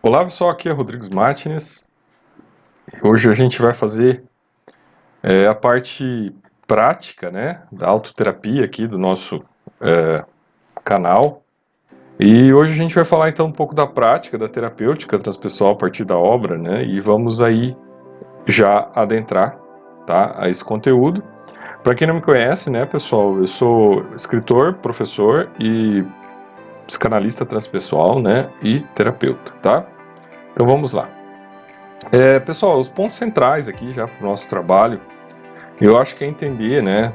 Olá pessoal, aqui é Rodrigues Martins. Hoje a gente vai fazer a parte prática, né, da autoterapia aqui do nosso canal. E hoje a gente vai falar então um pouco da prática da terapêutica transpessoal a partir da obra, né, e vamos aí já adentrar, tá, a esse conteúdo. Para quem não me conhece, né, pessoal, eu sou escritor, professor e psicanalista transpessoal, né, e terapeuta, tá? Então vamos lá. Pessoal, os pontos centrais aqui já para o nosso trabalho, eu acho que é entender, né,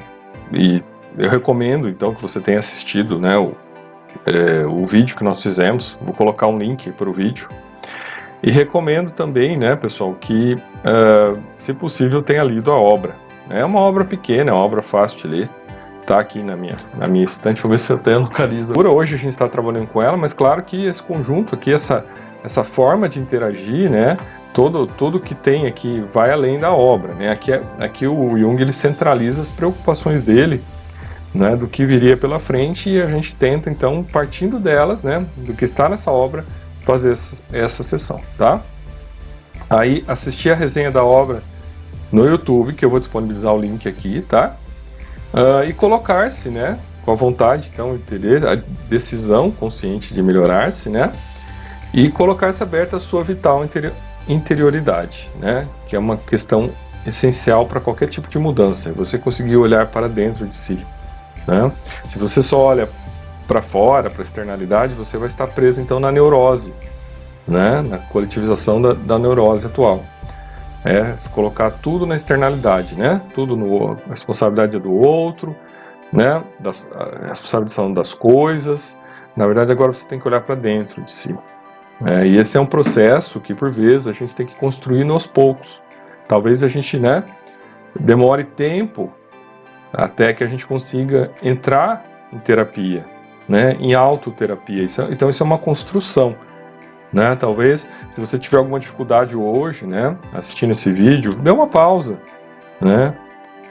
e eu recomendo então que você tenha assistido, né, o vídeo que nós fizemos, vou colocar um link para o vídeo, e recomendo também, né, pessoal, que se possível tenha lido a obra. É uma obra pequena, é uma obra fácil de ler, tá aqui na minha estante, vou ver se eu até localizo. Por hoje a gente está trabalhando com ela, mas claro que esse conjunto aqui, essa forma de interagir, né, tudo que tem aqui vai além da obra, né, aqui o Jung ele centraliza as preocupações dele, né, do que viria pela frente, e a gente tenta então, partindo delas, né, do que está nessa obra, fazer essa sessão, tá? Aí assistir a resenha da obra no YouTube, que eu vou disponibilizar o link aqui, tá? E colocar-se, né, com a vontade, então, ter a decisão consciente de melhorar-se, né, e colocar-se aberta a sua vital interioridade, né, que é uma questão essencial para qualquer tipo de mudança, você conseguir olhar para dentro de si, né. Se você só olha para fora, para a externalidade, você vai estar preso, então, na neurose, né, na coletivização da neurose atual. Se colocar tudo na externalidade, né? Tudo a responsabilidade é do outro, né? A responsabilização das coisas. Na verdade, agora você tem que olhar para dentro de si. E esse é um processo que, por vezes, a gente tem que construir aos poucos. Talvez a gente, né, demore tempo até que a gente consiga entrar em terapia, né? Em autoterapia. Então, isso é uma construção. Né? Talvez, se você tiver alguma dificuldade hoje, né, assistindo esse vídeo, dê uma pausa, né?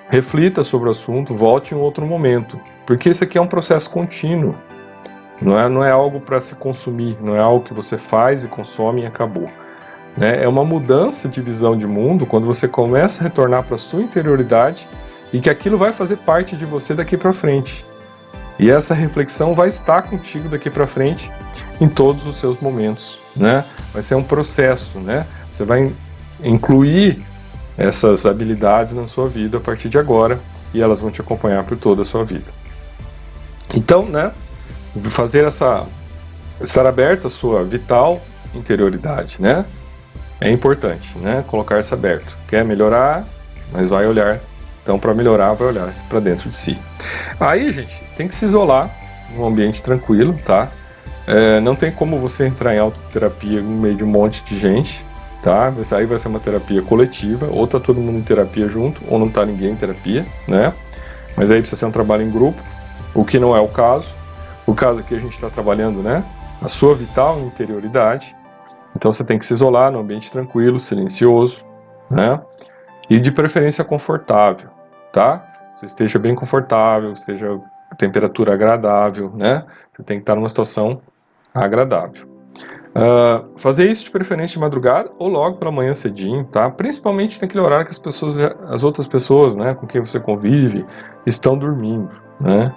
Reflita sobre o assunto, volte em um outro momento, porque isso aqui é um processo contínuo, não é algo para se consumir, não é algo que você faz e consome e acabou, né? É uma mudança de visão de mundo quando você começa a retornar para a sua interioridade e que aquilo vai fazer parte de você daqui para frente. E essa reflexão vai estar contigo daqui para frente em todos os seus momentos, né? Vai ser um processo, né? Você vai incluir essas habilidades na sua vida a partir de agora e elas vão te acompanhar por toda a sua vida. Então, né? Estar aberto à sua vital interioridade, né? É importante, né? Colocar-se aberto. Quer melhorar, mas vai olhar. Então, para melhorar, vai olhar para dentro de si. Aí, gente, tem que se isolar num ambiente tranquilo, tá? Não tem como você entrar em autoterapia no meio de um monte de gente, tá? Aí vai ser uma terapia coletiva, ou tá todo mundo em terapia junto, ou não tá ninguém em terapia, né? Mas aí precisa ser um trabalho em grupo, o que não é o caso. O caso aqui a gente está trabalhando, né? A sua vital interioridade. Então você tem que se isolar num ambiente tranquilo, silencioso, né? E de preferência confortável, tá? Você esteja bem confortável, seja temperatura agradável, né? Você tem que estar numa situação agradável. Fazer isso de preferência de madrugada ou logo pela manhã cedinho, tá? Principalmente naquele horário que as outras pessoas, né, com quem você convive, estão dormindo, né?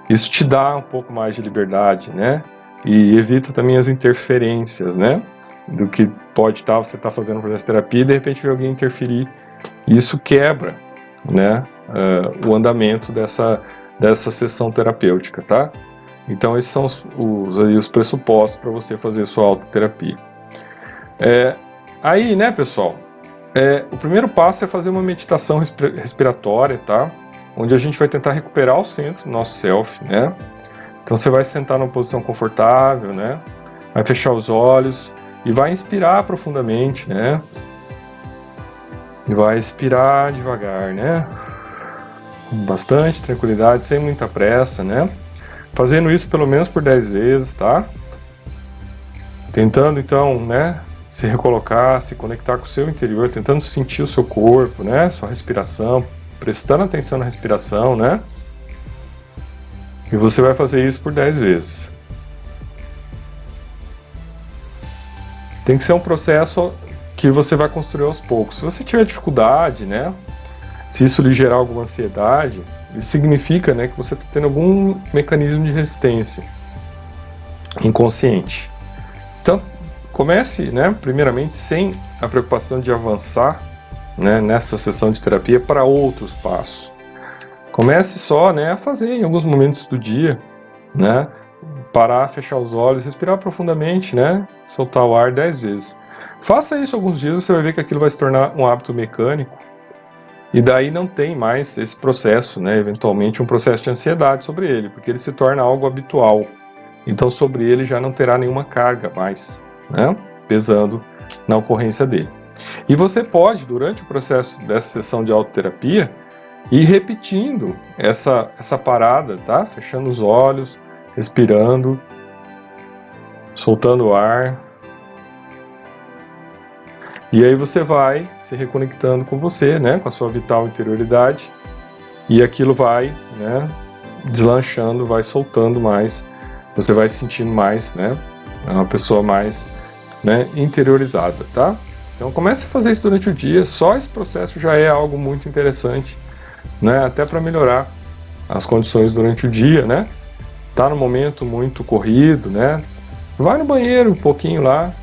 Isso te dá um pouco mais de liberdade, né? E evita também as interferências, né? Do que pode estar, você está fazendo um processo de terapia e de repente ver alguém interferir. E isso quebra, né, o andamento dessa sessão terapêutica, tá? Então esses são os pressupostos para você fazer sua autoterapia. Aí, né, pessoal, o primeiro passo é fazer uma meditação respiratória, tá? Onde a gente vai tentar recuperar o centro do nosso self, né? Então você vai sentar numa posição confortável, né? Vai fechar os olhos e vai inspirar profundamente, né? E vai expirar devagar, né? Com bastante tranquilidade, sem muita pressa, né? Fazendo isso pelo menos por 10 vezes, tá? Tentando então, né, se recolocar, se conectar com o seu interior, tentando sentir o seu corpo, né, sua respiração, prestando atenção na respiração, né? E você vai fazer isso por 10 vezes. Tem que ser um processo que você vai construir aos poucos. Se você tiver dificuldade, né, se isso lhe gerar alguma ansiedade, isso significa, né, que você está tendo algum mecanismo de resistência inconsciente. Então, comece, né, primeiramente, sem a preocupação de avançar, né, nessa sessão de terapia para outros passos. Comece só, né, a fazer em alguns momentos do dia, né, parar, fechar os olhos, respirar profundamente, né, soltar o ar 10 vezes. Faça isso alguns dias, você vai ver que aquilo vai se tornar um hábito mecânico, e daí não tem mais esse processo, né, eventualmente um processo de ansiedade sobre ele, porque ele se torna algo habitual. Então sobre ele já não terá nenhuma carga mais, né, pesando na ocorrência dele. E você pode, durante o processo dessa sessão de autoterapia, ir repetindo essa parada, tá? Fechando os olhos, respirando, soltando o ar. E aí você vai se reconectando com você, né? Com a sua vital interioridade. E aquilo vai, né, deslanchando, vai soltando mais. Você vai se sentindo mais, né? É uma pessoa mais, né, interiorizada, tá? Então comece a fazer isso durante o dia. Só esse processo já é algo muito interessante, né? Até para melhorar as condições durante o dia, né? Tá no momento muito corrido, né? Vai no banheiro um pouquinho lá,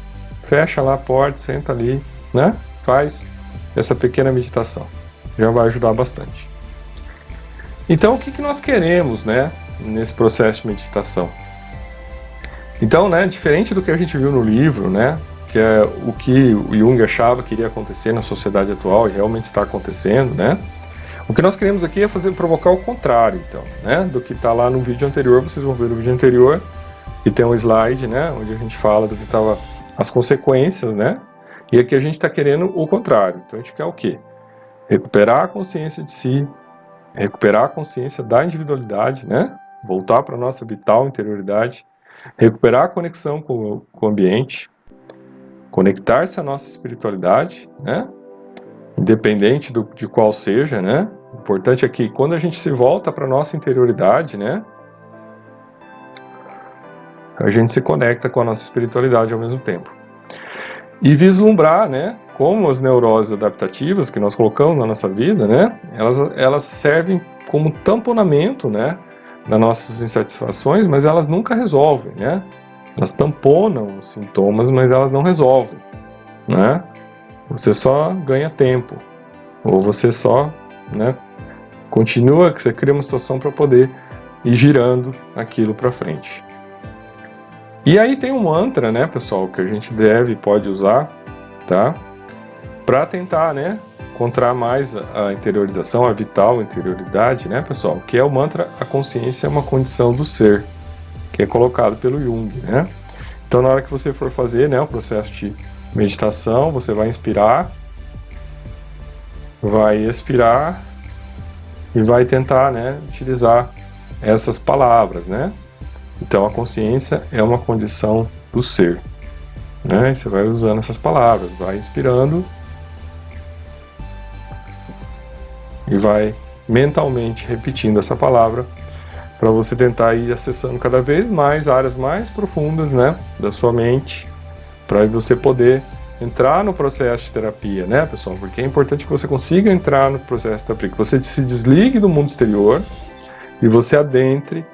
fecha lá a porta, senta ali, né? Faz essa pequena meditação. Já vai ajudar bastante. Então, o que nós queremos, né, nesse processo de meditação? Então, né, diferente do que a gente viu no livro, né, que é o que o Jung achava que iria acontecer na sociedade atual e realmente está acontecendo, né? O que nós queremos aqui é provocar o contrário, então, né, do que está lá no vídeo anterior. Vocês vão ver no vídeo anterior que tem um slide, né, onde a gente fala do que estava as consequências, né? E aqui a gente está querendo o contrário. Então a gente quer o quê? Recuperar a consciência de si, recuperar a consciência da individualidade, né? Voltar para a nossa vital interioridade, recuperar a conexão com o ambiente, conectar-se à nossa espiritualidade, né? Independente de qual seja, né? O importante é que quando a gente se volta para a nossa interioridade, né, a gente se conecta com a nossa espiritualidade ao mesmo tempo. E vislumbrar, né, como as neuroses adaptativas que nós colocamos na nossa vida, né, elas servem como tamponamento, né, das nossas insatisfações, mas elas nunca resolvem, né? Elas tamponam os sintomas, mas elas não resolvem, né? Você só ganha tempo, ou você só, né, continua, que você cria uma situação para poder ir girando aquilo para frente. E aí tem um mantra, né, pessoal, que a gente pode usar, tá? Para tentar, né, encontrar mais a interiorização, a vital interioridade, né, pessoal? Que é o mantra: a consciência é uma condição do ser, que é colocado pelo Jung, né? Então, na hora que você for fazer, né, o processo de meditação, você vai inspirar, vai expirar e vai tentar, né, utilizar essas palavras, né? Então, a consciência é uma condição do ser, né? E você vai usando essas palavras, vai inspirando e vai mentalmente repetindo essa palavra para você tentar ir acessando cada vez mais áreas mais profundas, né, da sua mente, para você poder entrar no processo de terapia, né, pessoal? Porque é importante que você consiga entrar no processo de terapia, que você se desligue do mundo exterior e você adentre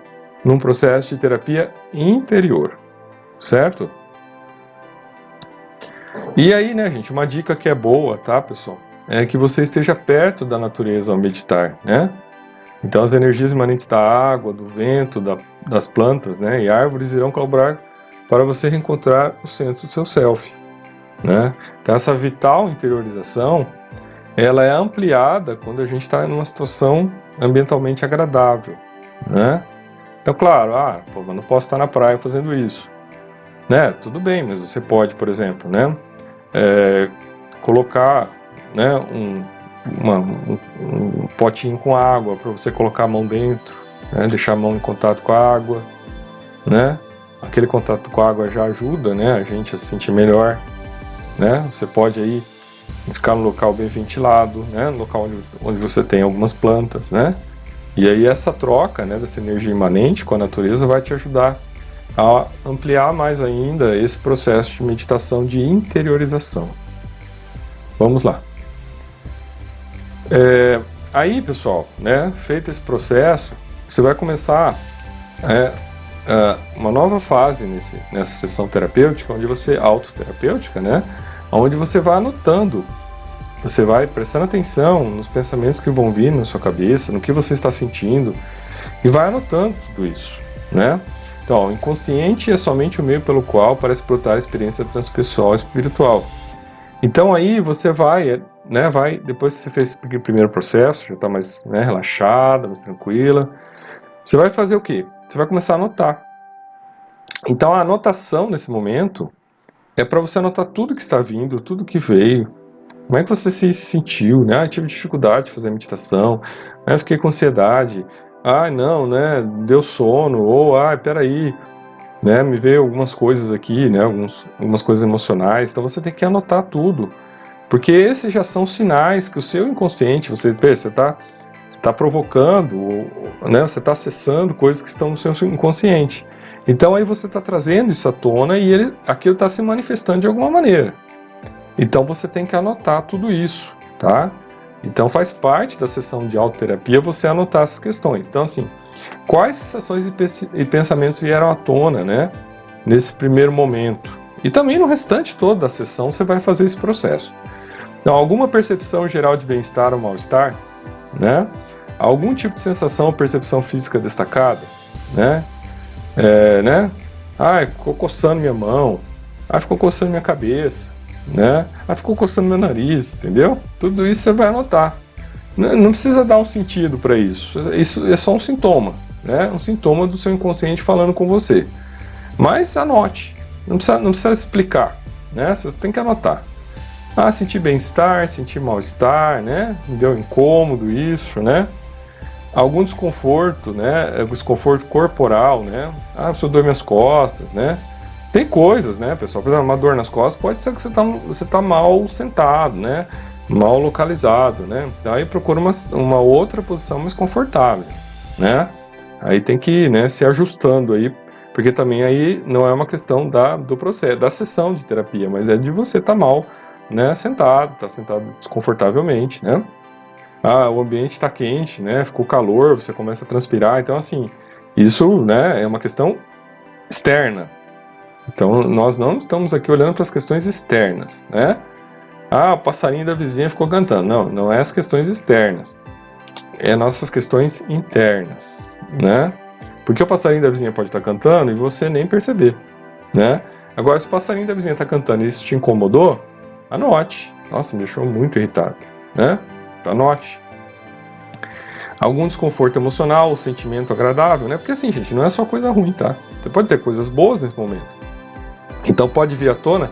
num processo de terapia interior, certo? E aí, né, gente, uma dica que é boa, tá, pessoal? É que você esteja perto da natureza ao meditar, né? Então as energias imanentes da água, do vento, das plantas, né, e árvores irão colaborar para você reencontrar o centro do seu self, né? Então essa vital interiorização, ela é ampliada quando a gente está em uma situação ambientalmente agradável, né? Então, claro, pô, mas não posso estar na praia fazendo isso, né? Tudo bem, mas você pode, por exemplo, né, colocar, né, um potinho com água para você colocar a mão dentro, né, deixar a mão em contato com a água, né? Aquele contato com a água já ajuda, né, a gente a se sentir melhor, né? Você pode aí ficar no local bem ventilado, né, no local onde você tem algumas plantas, né? E aí essa troca, né, dessa energia imanente com a natureza vai te ajudar a ampliar mais ainda esse processo de meditação de interiorização. Vamos lá. Aí, pessoal, né, feito esse processo, você vai começar uma nova fase nessa sessão terapêutica, onde você, autoterapêutica, né, onde você vai anotando, você vai prestando atenção nos pensamentos que vão vir na sua cabeça, no que você está sentindo, e vai anotando tudo isso, né? Então, o inconsciente é somente o meio pelo qual parece brotar a experiência transpessoal e espiritual. Então aí você vai, né, depois que você fez esse primeiro processo, já está mais, né, relaxada, mais tranquila, você vai fazer o quê? Você vai começar a anotar. Então a anotação nesse momento é para você anotar tudo que está vindo, tudo que veio, como é que você se sentiu, né? Eu tive dificuldade de fazer meditação, né? Fiquei com ansiedade, não, né, deu sono, ou peraí, né, me veio algumas coisas aqui, né, algumas coisas emocionais, então você tem que anotar tudo, porque esses já são sinais que o seu inconsciente, você está provocando, né, você está acessando coisas que estão no seu inconsciente. Então aí você está trazendo isso à tona e aquilo está se manifestando de alguma maneira. Então você tem que anotar tudo isso, tá? Então faz parte da sessão de autoterapia você anotar essas questões. Então assim, quais sensações e pensamentos vieram à tona, né, nesse primeiro momento? E também no restante todo da sessão você vai fazer esse processo. Então, alguma percepção geral de bem-estar ou mal-estar, né? Algum tipo de sensação ou percepção física destacada, né? Ficou coçando minha mão, ficou coçando minha cabeça, né? Ficou coçando meu nariz, entendeu? Tudo isso você vai anotar. Não precisa dar um sentido para isso. Isso é só um sintoma, né? Um sintoma do seu inconsciente falando com você. Mas anote. Não precisa explicar, né? Você tem que anotar. Senti bem-estar, senti mal-estar, né? Me deu incômodo isso, né? Algum desconforto, né? Desconforto corporal, né? Preciso doer minhas costas, né? Tem coisas, né, pessoal? Por exemplo, uma dor nas costas pode ser que você tá mal sentado, né? Mal localizado, né? Então aí procura uma outra posição mais confortável, né? Aí tem que ir, né, se ajustando aí, porque também aí não é uma questão do processo, da sessão de terapia, mas é de você estar mal, né, sentado desconfortavelmente, né? O ambiente está quente, né? Ficou calor, você começa a transpirar, então assim, isso, né, é uma questão externa. Então nós não estamos aqui olhando para as questões externas, né? O passarinho da vizinha ficou cantando. Não é as questões externas. É nossas questões internas, né? Porque o passarinho da vizinha pode estar cantando e você nem perceber, né? Agora, se o passarinho da vizinha está cantando e isso te incomodou, anote. Nossa, me deixou muito irritado, né? Anote. Algum desconforto emocional, sentimento agradável, né? Porque assim, gente, não é só coisa ruim, tá? Você pode ter coisas boas nesse momento. Então pode vir à tona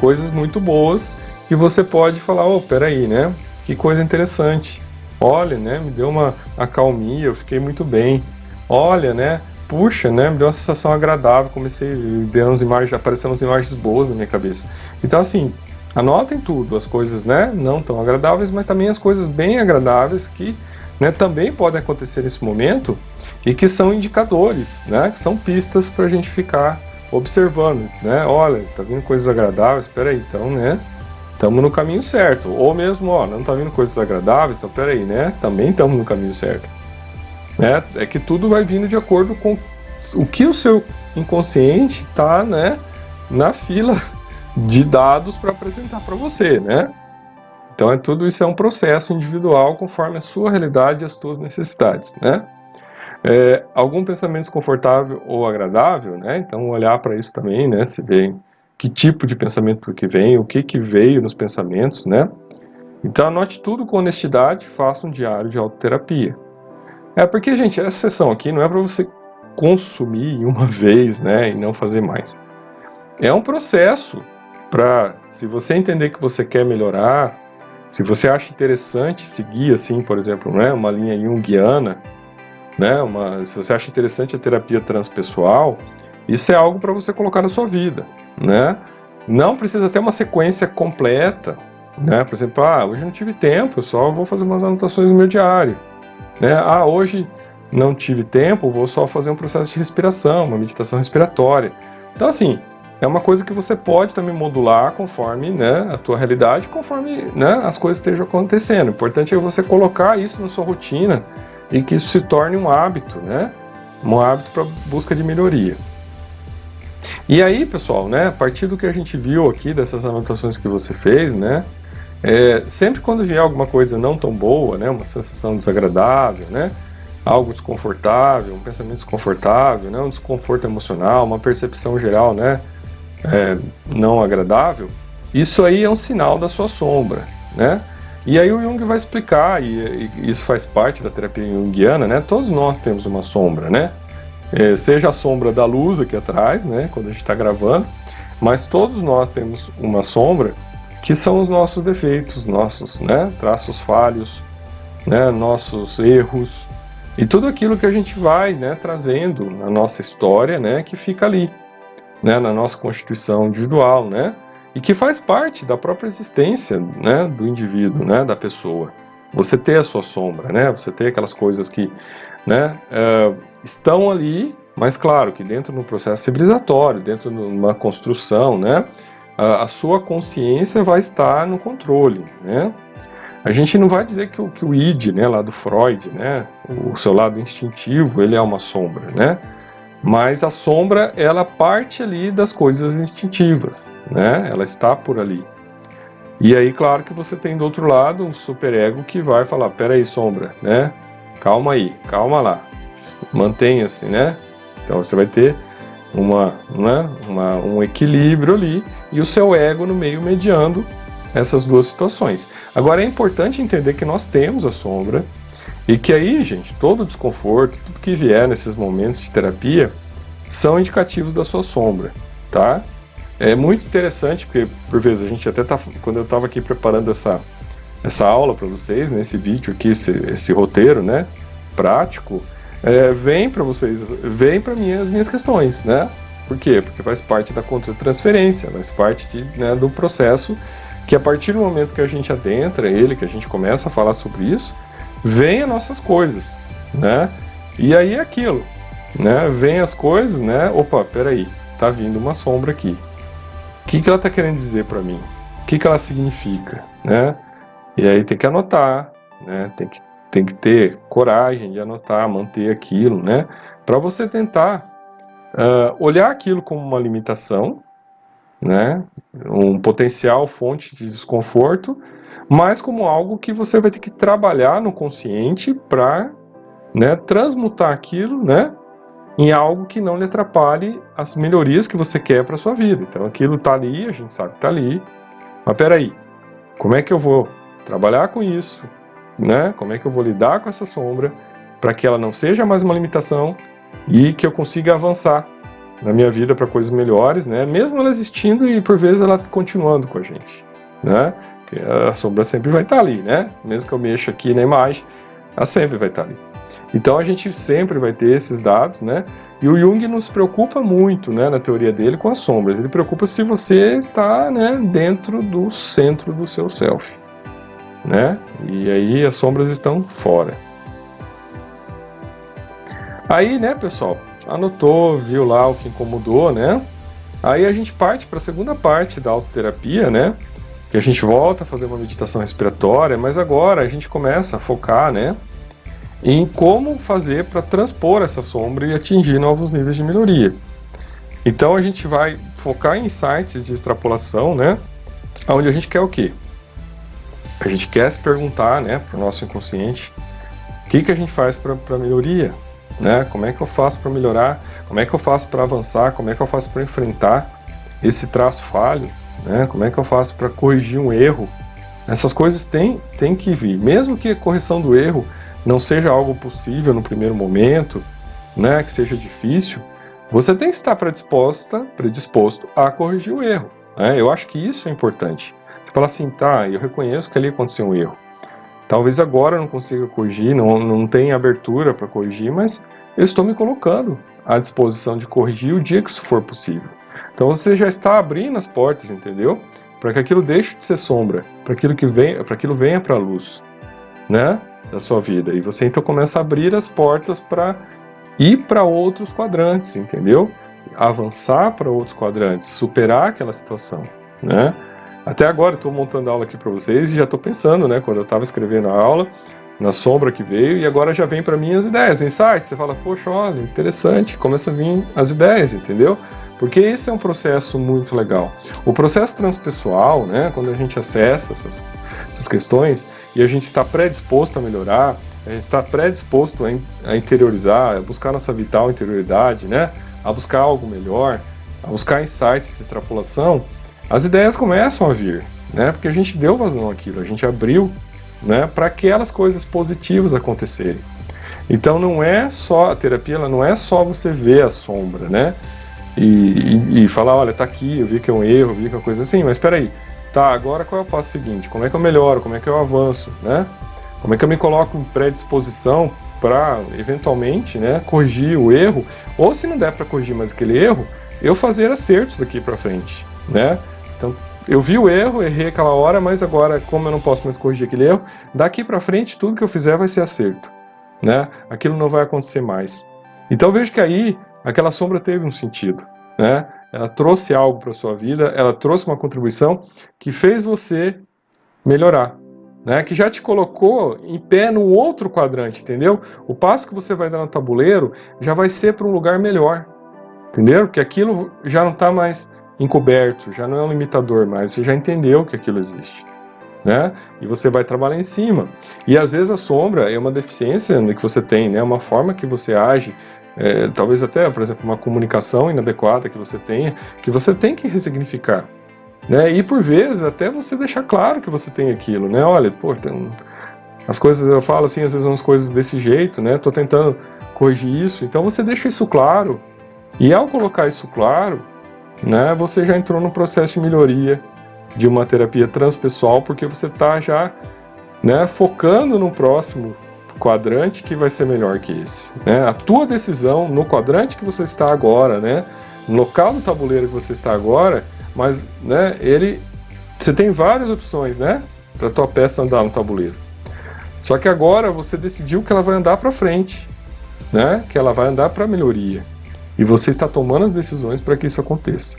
coisas muito boas que você pode falar, peraí, né? Que coisa interessante. Olha, né? Me deu uma acalmia, eu fiquei muito bem. Olha, né? Puxa, né? Me deu uma sensação agradável, apareceram umas imagens boas na minha cabeça. Então, assim, anotem tudo, as coisas, né? Não tão agradáveis, mas também as coisas bem agradáveis que, né, também podem acontecer nesse momento e que são indicadores, né? Que são pistas para a gente ficar observando, né? Olha, tá vindo coisas agradáveis, peraí, então, né? Estamos no caminho certo. Ou mesmo, não tá vindo coisas agradáveis, então peraí, né? Também estamos no caminho certo. É que tudo vai vindo de acordo com o que o seu inconsciente está, né, na fila de dados para apresentar para você, né? Então tudo isso é um processo individual conforme a sua realidade e as suas necessidades, né? Algum pensamento desconfortável ou agradável, né? Então olhar para isso também, né? Se vem que tipo de pensamento que vem, o que veio nos pensamentos, né? Então anote tudo com honestidade, faça um diário de autoterapia. Porque, gente, essa sessão aqui não é para você consumir uma vez, né, e não fazer mais. É um processo para, se você entender que você quer melhorar, se você acha interessante seguir, assim, por exemplo, né, uma linha junguiana, né, se você acha interessante a terapia transpessoal, isso é algo para você colocar na sua vida, né? Não precisa ter uma sequência completa, né? Por exemplo, hoje eu não tive tempo, eu só vou fazer umas anotações no meu diário, né? Hoje não tive tempo, vou só fazer um processo de respiração, uma meditação respiratória. Então, assim, é uma coisa que você pode também modular conforme, né, a tua realidade, conforme, né, as coisas estejam acontecendo. O importante é você colocar isso na sua rotina e que isso se torne um hábito, né, um hábito para busca de melhoria. E aí, pessoal, né, a partir do que a gente viu aqui, dessas anotações que você fez, né, sempre quando vier alguma coisa não tão boa, né, uma sensação desagradável, né, algo desconfortável, um pensamento desconfortável, né, um desconforto emocional, uma percepção geral, né, não agradável, isso aí é um sinal da sua sombra, né? E aí o Jung vai explicar, e isso faz parte da terapia junguiana, né? Todos nós temos uma sombra, né? Seja a sombra da luz aqui atrás, né, quando a gente está gravando, mas todos nós temos uma sombra que são os nossos defeitos, nossos, né, traços falhos, né, nossos erros e tudo aquilo que a gente vai, né, trazendo na nossa história, né, que fica ali, né, na nossa constituição individual, né, e que faz parte da própria existência, né, do indivíduo, né, da pessoa. Você ter a sua sombra, né, você ter aquelas coisas que, né, estão ali, mas claro que dentro de um processo civilizatório, dentro de uma construção, né, a sua consciência vai estar no controle, né. A gente não vai dizer que o id, né, lá do Freud, né, o seu lado instintivo, ele é uma sombra, né, mas a sombra, ela parte ali das coisas instintivas, né, ela está por ali. E aí, claro que você tem do outro lado um superego que vai falar, peraí, sombra, né, calma aí, calma lá, mantenha-se, né, então você vai ter um equilíbrio ali, e o seu ego no meio mediando essas duas situações. Agora é importante entender que nós temos a sombra, e que aí, gente, todo desconforto, tudo que vier nesses momentos de terapia, são indicativos da sua sombra, tá? É muito interessante, porque, por vezes, a gente até tá, quando eu estava aqui preparando essa aula para vocês, né, esse vídeo aqui, esse roteiro, né, prático, vem para vocês, vem para mim as minhas questões, né? Por quê? Porque faz parte da contra-transferência, faz parte né, do processo que a partir do momento que a gente adentra ele, que a gente começa a falar sobre isso, vem as nossas coisas, né? E aí é aquilo, né? Vem as coisas, né? Opa, peraí, tá vindo uma sombra aqui. O que ela tá querendo dizer para mim? O que ela significa, né? E aí tem que anotar, né? Tem que ter coragem de anotar, manter aquilo, né? Para você tentar olhar aquilo como uma limitação, né? Um potencial fonte de desconforto, mas como algo que você vai ter que trabalhar no consciente para, né, transmutar aquilo, né, em algo que não lhe atrapalhe as melhorias que você quer para sua vida. Então aquilo está ali, a gente sabe que está ali, mas peraí, como é que eu vou trabalhar com isso, né? Como é que eu vou lidar com essa sombra para que ela não seja mais uma limitação e que eu consiga avançar na minha vida para coisas melhores, né? Mesmo ela existindo e por vezes ela continuando com a gente, né? Porque a sombra sempre vai estar ali, né? Mesmo que eu mexa aqui na imagem, ela sempre vai estar ali. Então a gente sempre vai ter esses dados, né? E o Jung não se preocupa muito, né, na teoria dele, com as sombras. Ele preocupa se você está, né, dentro do centro do seu self, né? E aí as sombras estão fora. Aí, né, pessoal, anotou, viu lá o que incomodou, né? Aí a gente parte para a segunda parte da autoterapia, né? Que a gente volta a fazer uma meditação respiratória, mas agora a gente começa a focar, né, em como fazer para transpor essa sombra e atingir novos níveis de melhoria. Então a gente vai focar em insights de extrapolação, né? Onde a gente quer o quê? A gente quer se perguntar, né, para o nosso inconsciente, o que a gente faz para melhoria? Né? Como é que eu faço para melhorar? Como é que eu faço para avançar? Como é que eu faço para enfrentar esse traço falho? Né? Como é que eu faço para corrigir um erro? Essas coisas têm que vir. Mesmo que a correção do erro não seja algo possível no primeiro momento, né? Que seja difícil, você tem que estar predisposto a corrigir o erro. Né? Eu acho que isso é importante. Você fala assim, tá, eu reconheço que ali aconteceu um erro. Talvez agora eu não consiga corrigir, não tenha abertura para corrigir, mas eu estou me colocando à disposição de corrigir o dia que isso for possível. Então você já está abrindo as portas, entendeu? Para que aquilo deixe de ser sombra, para aquilo venha para a luz, né? da sua vida. E você então começa a abrir as portas para ir para outros quadrantes, entendeu? Avançar para outros quadrantes, superar aquela situação, né? Até agora eu estou montando a aula aqui para vocês e já estou pensando, né? Quando eu estava escrevendo a aula, na sombra que veio, e agora já vem para mim as ideias, insights. Você fala, poxa, olha, interessante, começa a vir as ideias, entendeu? Porque esse é um processo muito legal. O processo transpessoal, né? Quando a gente acessa essas questões e a gente está predisposto a melhorar, a gente está predisposto a interiorizar, a buscar nossa vital interioridade, né? A buscar algo melhor, a buscar insights de extrapolação, as ideias começam a vir, né? Porque a gente deu vazão àquilo, a gente abriu, né, para aquelas coisas positivas acontecerem. Então não é só a terapia, ela não é só você ver a sombra, né? E falar, olha, tá aqui, eu vi que é um erro, eu vi que é uma coisa assim, mas espera aí, tá, agora qual é o passo seguinte? Como é que eu melhoro? Como é que eu avanço, né? Como é que eu me coloco em predisposição para, eventualmente, né, corrigir o erro, ou se não der para corrigir mais aquele erro, eu fazer acertos daqui para frente, né? Então, eu vi o erro, errei aquela hora, mas agora, como eu não posso mais corrigir aquele erro, daqui para frente, tudo que eu fizer vai ser acerto, né? Aquilo não vai acontecer mais. Então, vejo que aí, aquela sombra teve um sentido, né? Ela trouxe algo para sua vida, ela trouxe uma contribuição que fez você melhorar, né? Que já te colocou em pé num outro quadrante, entendeu? O passo que você vai dar no tabuleiro já vai ser para um lugar melhor, entendeu? Que aquilo já não está mais encoberto, já não é um limitador mais, você já entendeu que aquilo existe, né? E você vai trabalhar em cima. E às vezes a sombra é uma deficiência que você tem, né? Uma forma que você age, talvez até, por exemplo, uma comunicação inadequada que você tenha, que você tem que ressignificar, né? E por vezes até você deixar claro que você tem aquilo, né? Olha, pô, as coisas, eu falo assim, às vezes umas coisas desse jeito, né? Tô tentando corrigir isso, então você deixa isso claro. E ao colocar isso claro, né, você já entrou no processo de melhoria de uma terapia transpessoal, porque você está já, né, focando no próximo quadrante que vai ser melhor que esse, né? A tua decisão no quadrante que você está agora, né, no local do tabuleiro que você está agora, mas, né, você tem várias opções, né, para tua peça andar no tabuleiro. Só que agora você decidiu que ela vai andar para frente, né, que ela vai andar para melhoria. E você está tomando as decisões para que isso aconteça.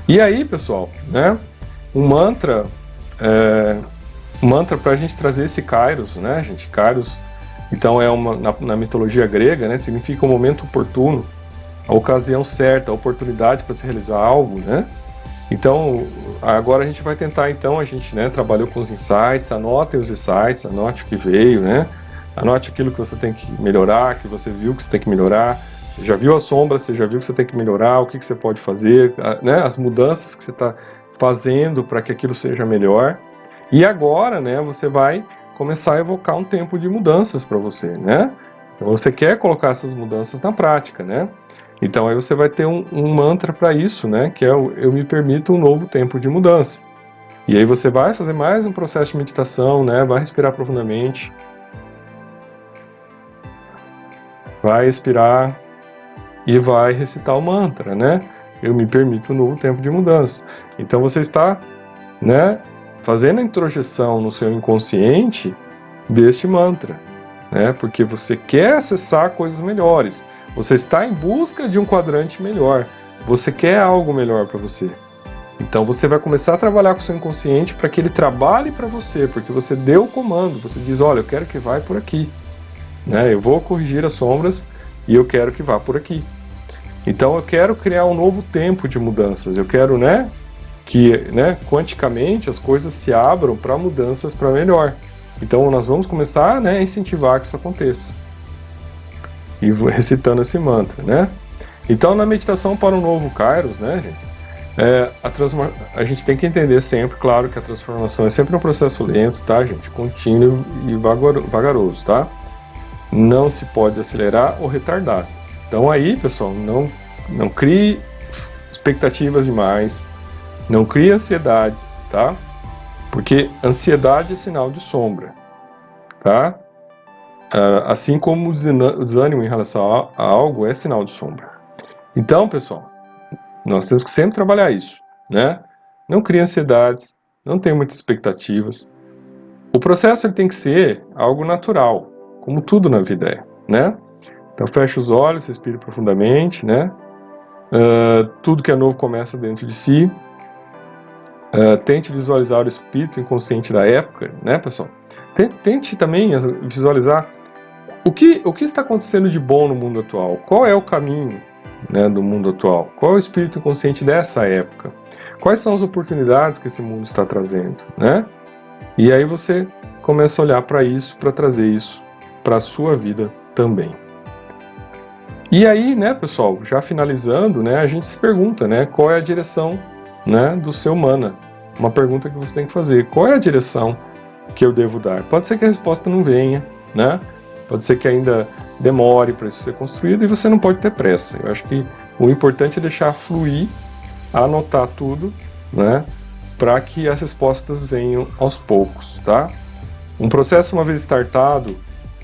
E aí, pessoal, né, um mantra para a gente trazer esse Kairos, né, gente? Kairos, então, na mitologia grega, né, significa o momento oportuno, a ocasião certa, a oportunidade para se realizar algo, né? Então, agora a gente vai tentar, então, a gente, né, trabalhou com os insights, anotem os insights, anote o que veio, né? Anote aquilo que você tem que melhorar, que você viu que você tem que melhorar. Você já viu a sombra, você já viu que você tem que melhorar, o que você pode fazer, né? As mudanças que você está fazendo para que aquilo seja melhor. E agora, né, você vai começar a evocar um tempo de mudanças para você, né? Então, você quer colocar essas mudanças na prática, né? Então aí você vai ter um mantra para isso, né? Que é eu me permito um novo tempo de mudança. E aí você vai fazer mais um processo de meditação, né? Vai respirar profundamente. Vai expirar e vai recitar o mantra, né? Eu me permito um novo tempo de mudança. Então você está, né, fazendo a introjeção no seu inconsciente deste mantra, né? Porque você quer acessar coisas melhores. Você está em busca de um quadrante melhor. Você quer algo melhor para você. Então você vai começar a trabalhar com o seu inconsciente para que ele trabalhe para você, porque você deu o comando. Você diz, olha, eu quero que vá por aqui, né? Eu vou corrigir as sombras e eu quero que vá por aqui. Então eu quero criar um novo tempo de mudanças. Eu quero, né, que, né, quanticamente as coisas se abram para mudanças para melhor. Então nós vamos começar, né, a incentivar que isso aconteça. E recitando esse mantra, né? Então na meditação para um novo Kairos, né, gente, a gente tem que entender sempre, claro, que a transformação é sempre um processo lento, tá, gente? Contínuo e vagaroso, tá? Não se pode acelerar ou retardar. Então aí, pessoal, não crie expectativas demais, não crie ansiedades, tá? Porque ansiedade é sinal de sombra, tá? Assim como o desânimo em relação a algo é sinal de sombra. Então, pessoal, nós temos que sempre trabalhar isso, né? Não crie ansiedades, não tenha muitas expectativas. O processo ele tem que ser algo natural, como tudo na vida é, né? Então fecha os olhos, respire profundamente, né? Tudo que é novo começa dentro de si. Tente visualizar o espírito inconsciente da época, né, pessoal? Tente também visualizar o que está acontecendo de bom no mundo atual. Qual é o caminho, né, do mundo atual? Qual é o espírito inconsciente dessa época? Quais são as oportunidades que esse mundo está trazendo, né? E aí você começa a olhar para isso, para trazer isso para a sua vida também. E aí, né, pessoal, já finalizando, né, a gente se pergunta, né, qual é a direção, né, do seu mana? Uma pergunta que você tem que fazer: qual é a direção que eu devo dar? Pode ser que a resposta não venha, né? Pode ser que ainda demore para isso ser construído e você não pode ter pressa. Eu acho que o importante é deixar fluir, anotar tudo, né, para que as respostas venham aos poucos, tá? Um processo, uma vez startado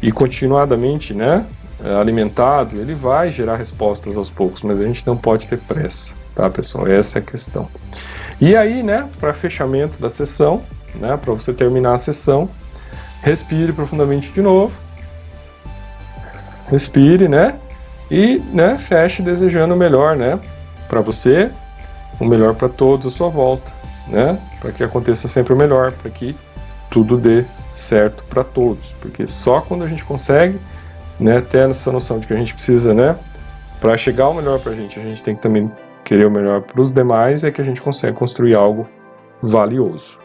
e continuadamente, né, alimentado, ele vai gerar respostas aos poucos, mas a gente não pode ter pressa, tá, pessoal? Essa é a questão. E aí, né, para fechamento da sessão, né, para você terminar a sessão, respire profundamente de novo, respire, né, e, né, feche desejando o melhor, né, para você, o melhor para todos à sua volta, né, para que aconteça sempre o melhor, para que tudo dê certo para todos, porque só quando a gente consegue, né, ter essa noção de que a gente precisa, né, para chegar ao melhor para a gente tem que também querer o melhor para os demais, é que a gente consegue construir algo valioso.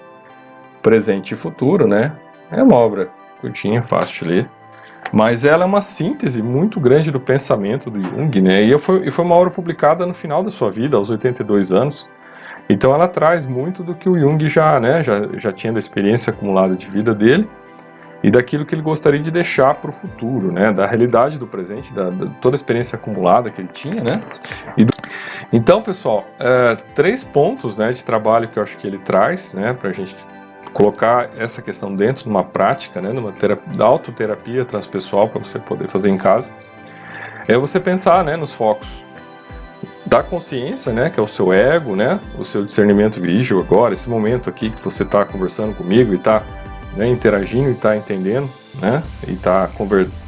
Presente e Futuro, né, é uma obra curtinha, fácil de ler, mas ela é uma síntese muito grande do pensamento do Jung, né, e foi uma obra publicada no final da sua vida, aos 82 anos, então ela traz muito do que o Jung já tinha da experiência acumulada de vida dele, e daquilo que ele gostaria de deixar para o futuro, né, da realidade do presente, da toda a experiência acumulada que ele tinha, né. Então, pessoal, 3 pontos, né, de trabalho que eu acho que ele traz, né, para a gente colocar essa questão dentro de uma prática, né, numa autoterapia transpessoal para você poder fazer em casa. É você pensar, né, nos focos da consciência, né, que é o seu ego, né, o seu discernimento virgem agora, esse momento aqui que você está conversando comigo e está, né, interagindo e está entendendo, né, e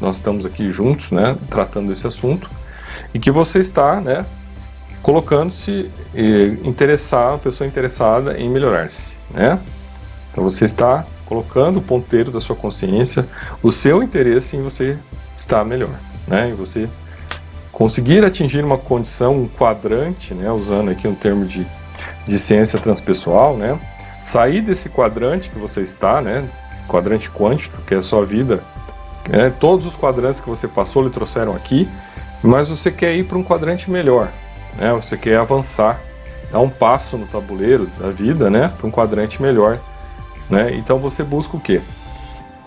nós estamos aqui juntos, né, tratando desse assunto, e que você está, né, colocando-se uma pessoa interessada em melhorar-se, né. Então você está colocando o ponteiro da sua consciência, o seu interesse em você estar melhor, né, em você conseguir atingir uma condição, um quadrante, né, usando aqui um termo de ciência transpessoal, né, sair desse quadrante que você está, né, quadrante quântico, que é a sua vida, né, todos os quadrantes que você passou lhe trouxeram aqui, mas você quer ir para um quadrante melhor, né, você quer avançar, dar um passo no tabuleiro da vida, né, para um quadrante melhor, né, então você busca o quê?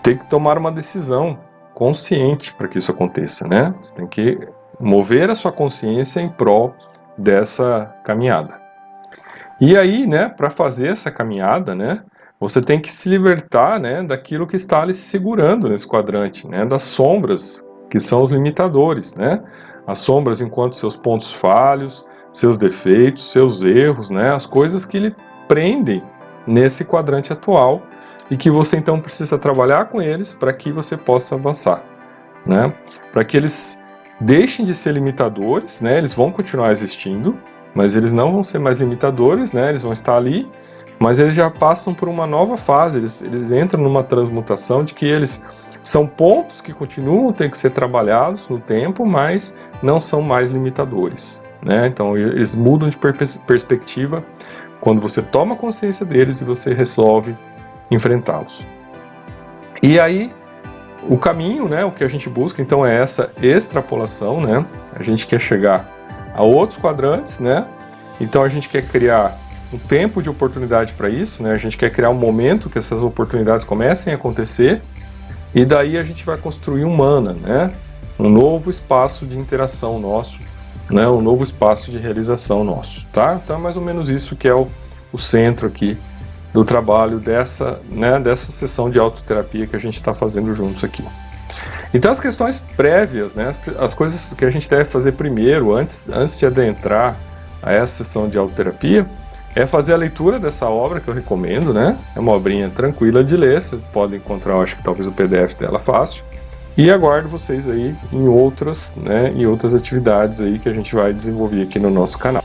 Tem que tomar uma decisão consciente para que isso aconteça, né, você tem que mover a sua consciência em prol dessa caminhada. E aí, né, para fazer essa caminhada, né, você tem que se libertar, né, daquilo que está lhe segurando nesse quadrante, né, das sombras, que são os limitadores, né, as sombras enquanto seus pontos falhos, seus defeitos, seus erros, né, as coisas que lhe prendem nesse quadrante atual e que você então precisa trabalhar com eles para que você possa avançar, né, para que eles deixem de ser limitadores, né, eles vão continuar existindo, mas eles não vão ser mais limitadores, né, eles vão estar ali, mas eles já passam por uma nova fase, eles entram numa transmutação de que eles são pontos que continuam a ter que ser trabalhados no tempo, mas não são mais limitadores, né, então eles mudam de perspectiva quando você toma consciência deles e você resolve enfrentá-los. E aí, o caminho, né, o que a gente busca, então, é essa extrapolação, né, a gente quer chegar a outros quadrantes, né, então a gente quer criar um tempo de oportunidade para isso, né, a gente quer criar um momento que essas oportunidades comecem a acontecer, e daí a gente vai construir um mana, né, um novo espaço de interação nosso, né, um novo espaço de realização nosso, tá? Então é mais ou menos isso que é o centro aqui do trabalho dessa sessão de autoterapia que a gente está fazendo juntos aqui. Então as questões prévias, né, as coisas que a gente deve fazer primeiro, antes de adentrar a essa sessão de autoterapia, é fazer a leitura dessa obra que eu recomendo, né? É uma obrinha tranquila de ler, vocês podem encontrar, eu acho que talvez o PDF dela fácil. E aguardo vocês aí em outras, né, em outras atividades aí que a gente vai desenvolver aqui no nosso canal.